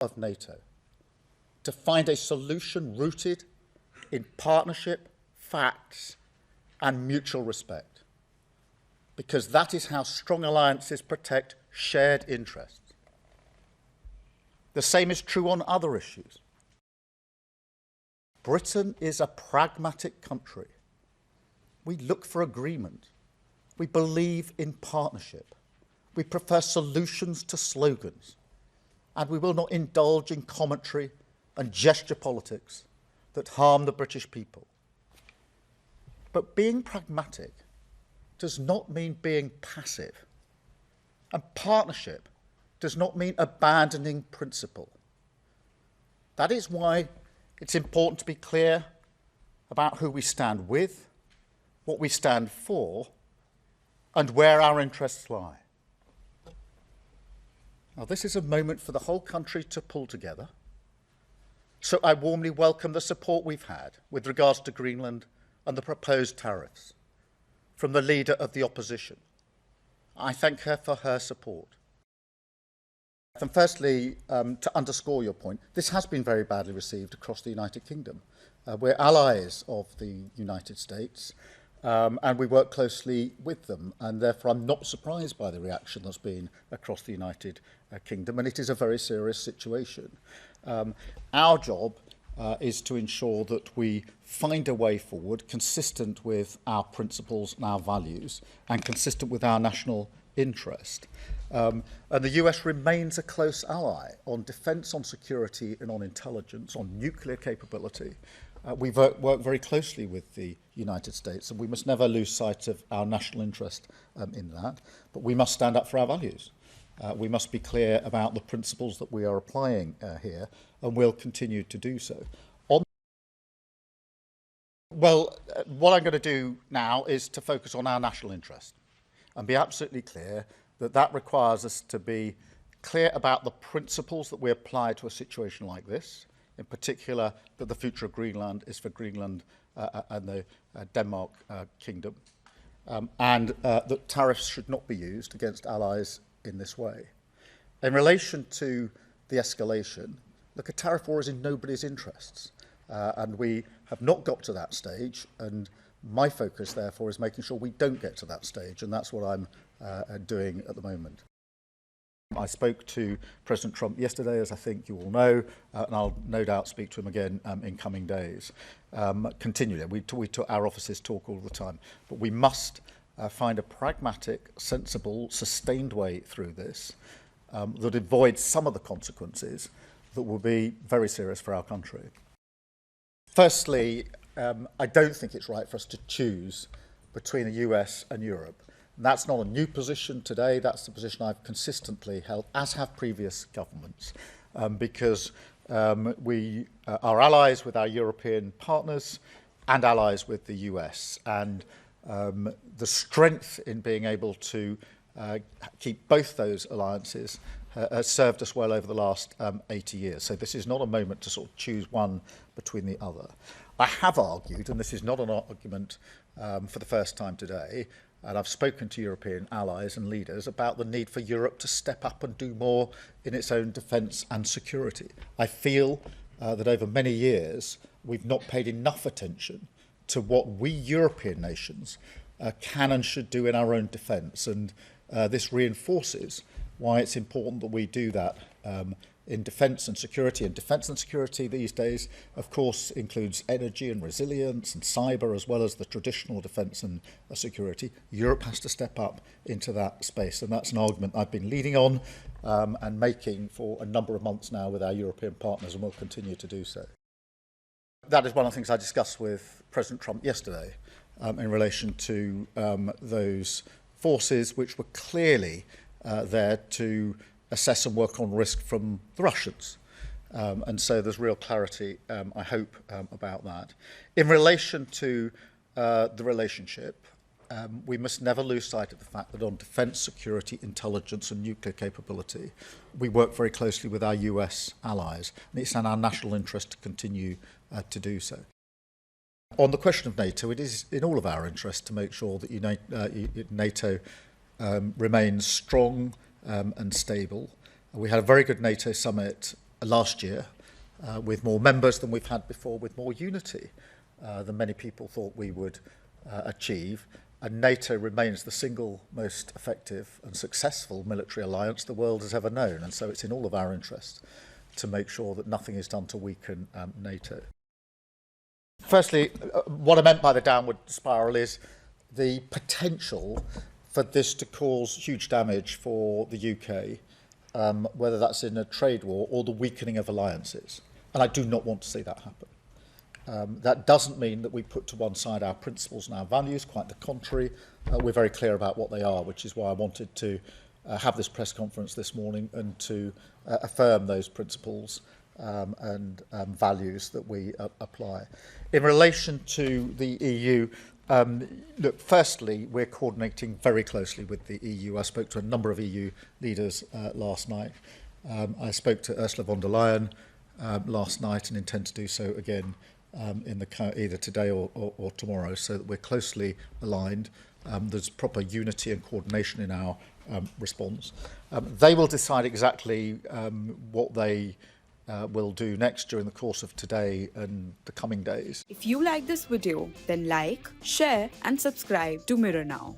of NATO to find a solution rooted in partnership, facts, and mutual respect, because that is how strong alliances protect shared interests. The same is true on other issues. Britain is a pragmatic country. We look for agreement. We believe in partnership. We prefer solutions to slogans. And we will not indulge in commentary and gesture politics that harm the British people. But being pragmatic does not mean being passive. And partnership does not mean abandoning principle. That is why it's important to be clear about who we stand with, what we stand for, and where our interests lie. Now, this is a moment for the whole country to pull together. So I warmly welcome the support we've had with regards to Greenland and the proposed tariffs from the leader of the opposition. I thank her for her support. And firstly, to underscore your point, this has been very badly received across the United Kingdom. We're allies of the United States, and we work closely with them, and therefore I'm not surprised by the reaction that's been across the United Kingdom, and it is a very serious situation. Our job is to ensure that we find a way forward consistent with our principles and our values and consistent with our national interest. And the US remains a close ally on defence, on security and on intelligence, on nuclear capability. We work very closely with the United States, and we must never lose sight of our national interest in that. But we must stand up for our values. We must be clear about the principles that we are applying here, and we'll continue to do so. What I'm going to do now is to focus on our national interest and be absolutely clear that that requires us to be clear about the principles that we apply to a situation like this, in particular that the future of Greenland is for Greenland and the Denmark kingdom, and that tariffs should not be used against allies in this way. In relation to the escalation, look, a tariff war is in nobody's interests, and we have not got to that stage, and my focus therefore is making sure we don't get to that stage, and that's what I'm doing at the moment. I spoke to President Trump yesterday, as I think you all know, and I'll no doubt speak to him again in coming days. Continually, our offices talk all the time, but we must find a pragmatic, sensible, sustained way through this that avoids some of the consequences that will be very serious for our country. Firstly, I don't think it's right for us to choose between the US and Europe. That's not a new position today. That's the position I've consistently held, as have previous governments, because we are allies with our European partners and allies with the US. And the strength in being able to keep both those alliances has served us well over the last 80 years. So this is not a moment to sort of choose one between the other. I have argued, and this is not an argument for the first time today, and I've spoken to European allies and leaders about the need for Europe to step up and do more in its own defence and security. I feel that over many years we've not paid enough attention to what we European nations can and should do in our own defence, and this reinforces why it's important that we do that in defence and security. And defence and security these days, of course, includes energy and resilience and cyber, as well as the traditional defence and security. Europe has to step up into that space, and that's an argument I've been leading on and making for a number of months now with our European partners, and will continue to do so. That is one of the things I discussed with President Trump yesterday in relation to those forces which were clearly there to assess and work on risk from the Russians. And so there's real clarity, I hope, about that. In relation to the relationship, we must never lose sight of the fact that on defence, security, intelligence and nuclear capability, we work very closely with our US allies, and it's in our national interest to continue to do so. On the question of NATO, it is in all of our interest to make sure that NATO remains strong and stable. We had a very good NATO summit last year with more members than we've had before, with more unity than many people thought we would achieve. And NATO remains the single most effective and successful military alliance the world has ever known. And so it's in all of our interests to make sure that nothing is done to weaken NATO. Firstly, what I meant by the downward spiral is the potential for this to cause huge damage for the UK, whether that's in a trade war or the weakening of alliances. And I do not want to see that happen. That doesn't mean that we put to one side our principles and our values, quite the contrary. We're very clear about what they are, which is why I wanted to have this press conference this morning and to affirm those principles and values that we apply. In relation to the EU, look, firstly, we're coordinating very closely with the EU. I spoke to a number of EU leaders last night. I spoke to Ursula von der Leyen last night and intend to do so again either today or tomorrow, so that we're closely aligned. There's proper unity and coordination in our response. They will decide exactly what they will do next during the course of today and the coming days. If you like this video, then like, share and subscribe to Mirror Now.